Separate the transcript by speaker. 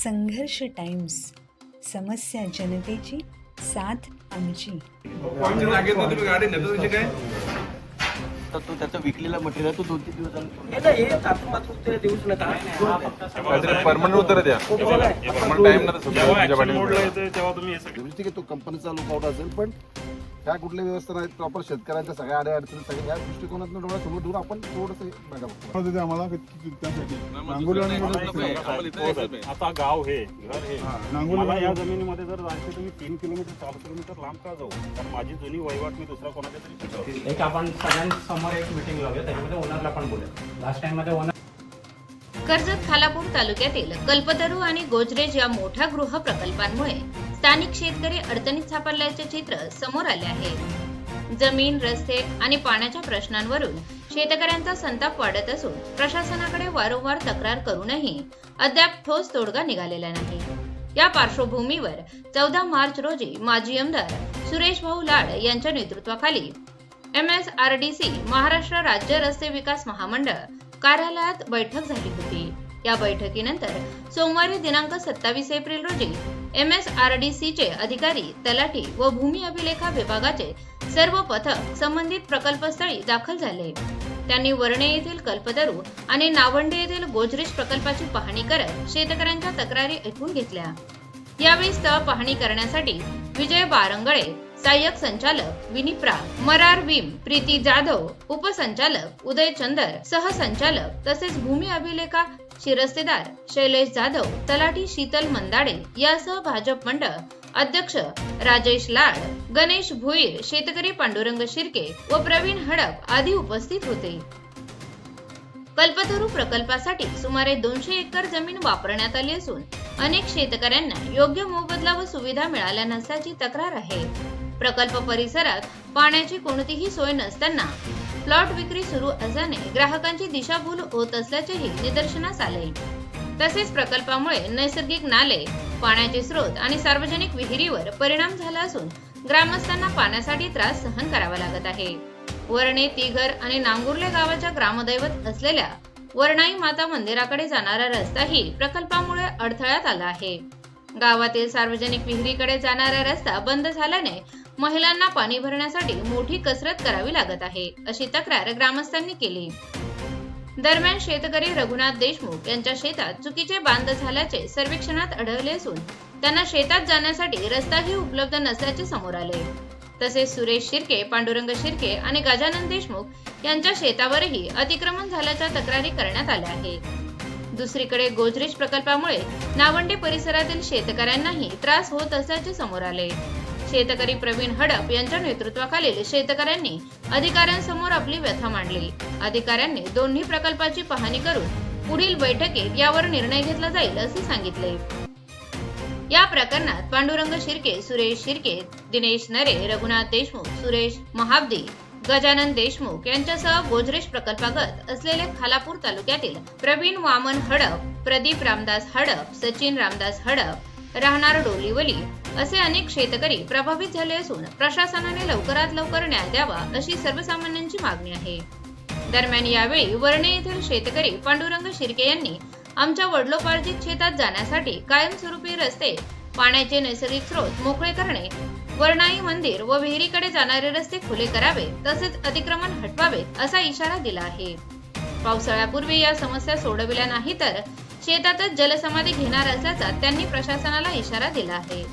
Speaker 1: संघर्ष टाइम्स, समस्या जनतेची, साथ आमची.
Speaker 2: आमच्या जागेत तुम्ही गाडी नेतो म्हणजे काय?
Speaker 3: तर तो त्याचं विकलेलं मटेरियल तो 2-3 दिवसांनी
Speaker 2: परमनंट उत्तर द्या. परमनंट टाइम ना
Speaker 4: तेव्हा तुम्ही हे सगळं
Speaker 5: ठीक आहे, तो कंपनीचा लुकआउट असेल, पण ह्या कुठल्या व्यवस्था नाहीत प्रॉपर. शेतकऱ्यांच्या सगळ्या अडचणी सगळ्या या दृष्टिकोनातून डोळ्यासमोर ठेवून आपण थोडंसं बघा
Speaker 4: ते आम्हाला त्यासाठी नांगोली आणि आता गाव हे घर हे मला या जमिनीमध्ये जर जायचं तर मी 3 किलोमीटर 4 किलोमीटर लांब का जाऊ? कारण माझी जुनी वहिवाट मी दुसऱ्या कोणाच्या तरी शिकवतो.
Speaker 6: एक आपण सगळ्यांसमोर एक मीटिंग लावूया, त्याच्यामध्ये ओनरला पण बोलूया. लास्ट टाइम मध्ये ओनर
Speaker 7: कर्जत खालापूर तालुक्यातील कल्पतरू आणि गोजरेज या मोठ्या गृह प्रकल्पांमुळे स्थानिक शेतकरी अडचणीत सापडल्याचे चित्र समोर आले आहे. जमीन, रस्ते आणि पाण्याच्या प्रश्नांवरून शेतकऱ्यांचा संताप वाढत असून प्रशासनाकडे वारंवार तक्रार करूनही अद्याप ठोस तोडगा निघालेला नाही. या पार्श्वभूमीवर 14 मार्च रोजी माजी आमदार सुरेश भाऊ लाड यांच्या नेतृत्वाखाली MSRDC महाराष्ट्र राज्य रस्ते विकास महामंडळ कार्यालयात बैठक झाली होती. या बैठकीनंतर सोमवारी दिनांक 27 एप्रिल रोजी MSRDC चे अधिकारी, तलाठी व भूमी अभिलेखा विभागाचे सर्व पथक संबंधित प्रकल्पस्थळी दाखल झाले. त्यांनी वरणे येथील कल्पतरू आणि नावंडे येथील गोजरेज प्रकल्पाची पाहणी करत शेतकऱ्यांच्या तक्रारी ऐकून घेतल्या. यावेळी स्थळ पाहणी करण्यासाठी विजय बारंगळे, सहाय्यक संचालक विनिप्रा, मरार विम, प्रीती जाधव, उपसंचालक उदय चंदर, सहसंचालक तसेच भूमी अभिलेखा शिरस्तेदार शैलेश जाधव, तलाठी शीतल मंदाडे यासह भाजप मंडळ अध्यक्ष राजेश लाड, गणेश भुईर, शेतकरी पांडुरंग शिर्के व प्रवीण हडप आदी उपस्थित होते. कल्पतरू प्रकल्पासाठी सुमारे 200 एकर जमीन वापरण्यात आली असून अनेक शेतकऱ्यांना योग्य मोबदला व सुविधा मिळाल्या नसल्याची तक्रार आहे. प्रकल्प परिसरात पाण्याची कोणतीही सोय नसताना प्लॉट विक्री सुरू असल्याने ग्राहकांची दिशाभूल होत असल्याचेही निदर्शनास आले. तसेच प्रकल्पामुळे नैसर्गिक नाले, पाण्याचे स्रोत आणि सार्वजनिक विहिरीवर परिणाम झाला असून ग्रामस्थांना पाण्यासाठी त्रास सहन करावा लागत आहे. वरणे, तिघर आणि नांगुर्ले गावाच्या ग्रामदैवत असलेल्या वरणाई माता मंदिराकडे जाणारा रस्ताही प्रकल्पामुळे अडथळ्यात आला आहे. गावातील सार्वजनिक विहिरीकडे जाणारा रस्ता बंद झाल्याने महिलांना पाणी भरण्यासाठी मोठी कसरत करावी लागत आहे, अशी तक्रार ग्रामस्थांनी केली. दरम्यान शेतकरी रघुनाथ देशमुख यांच्या शेतात चुकीचे बांध झाल्याचे सर्वेक्षणात आढळले असून त्यांना शेतात जाण्यासाठी रस्ताही उपलब्ध नसल्याचे समोर आले. तसेच सुरेश शिर्के, पांडुरंग शिर्के आणि गजानन देशमुख यांच्या शेतावरही अतिक्रमण झाल्याच्या तक्रारी करण्यात आल्या आहेत. दुसरीकडे गोजरेज प्रकल्पामुळे नावंडे परिसरातील शेतकऱ्यांनाही त्रास होत असल्याचे समोर आले. शेतकरी प्रवीण हडप यांच्या नेतृत्वाखालील शेतकऱ्यांनी अधिकाऱ्यांसमोर आपली व्यथा मांडली. अधिकाऱ्यांनी दोन्ही प्रकल्पाची पाहणी करून पुढील बैठकीत यावर निर्णय घेतला जाईल असे सांगितले. या प्रकरणात पांडुरंग शिर्के, सुरेश शिर्के, दिनेश नरे, रघुनाथ देशमुख, सुरेश महाब्दी, गजानन देशमुख यांच्यासह गोजरेज प्रकल्पागत असलेले खालापूर तालुक्यातील प्रवीण वामन हडप, प्रदीप रामदास हडप, सचिन रामदास हडप, राहणार डोलीवली असे अनेक शेतकरी प्रभावित झाले असून प्रशासनाने लवकरात लवकर न्याय द्यावा अशी सर्वसामान्यांची मागणी आहे. दरम्यान यावेळी वरणे येथील शेतकरी पांडुरंग शिर्के यांनी आमच्या वडलोपार्जित शेतात जाण्यासाठी कायमस्वरूपी रस्ते, पाण्याचे नैसर्गिक स्रोत मोकळे करणे, वरणाई मंदिर व विहिरीकडे जाणारे रस्ते खुले करावे तसेच अतिक्रमण हटवावेत असा इशारा दिला आहे. पावसाळ्यापूर्वी या समस्या सोडविल्या नाही तर शेतातच जलसमाधी घेणार असल्याचा त्यांनी प्रशासनाला इशारा दिला आहे.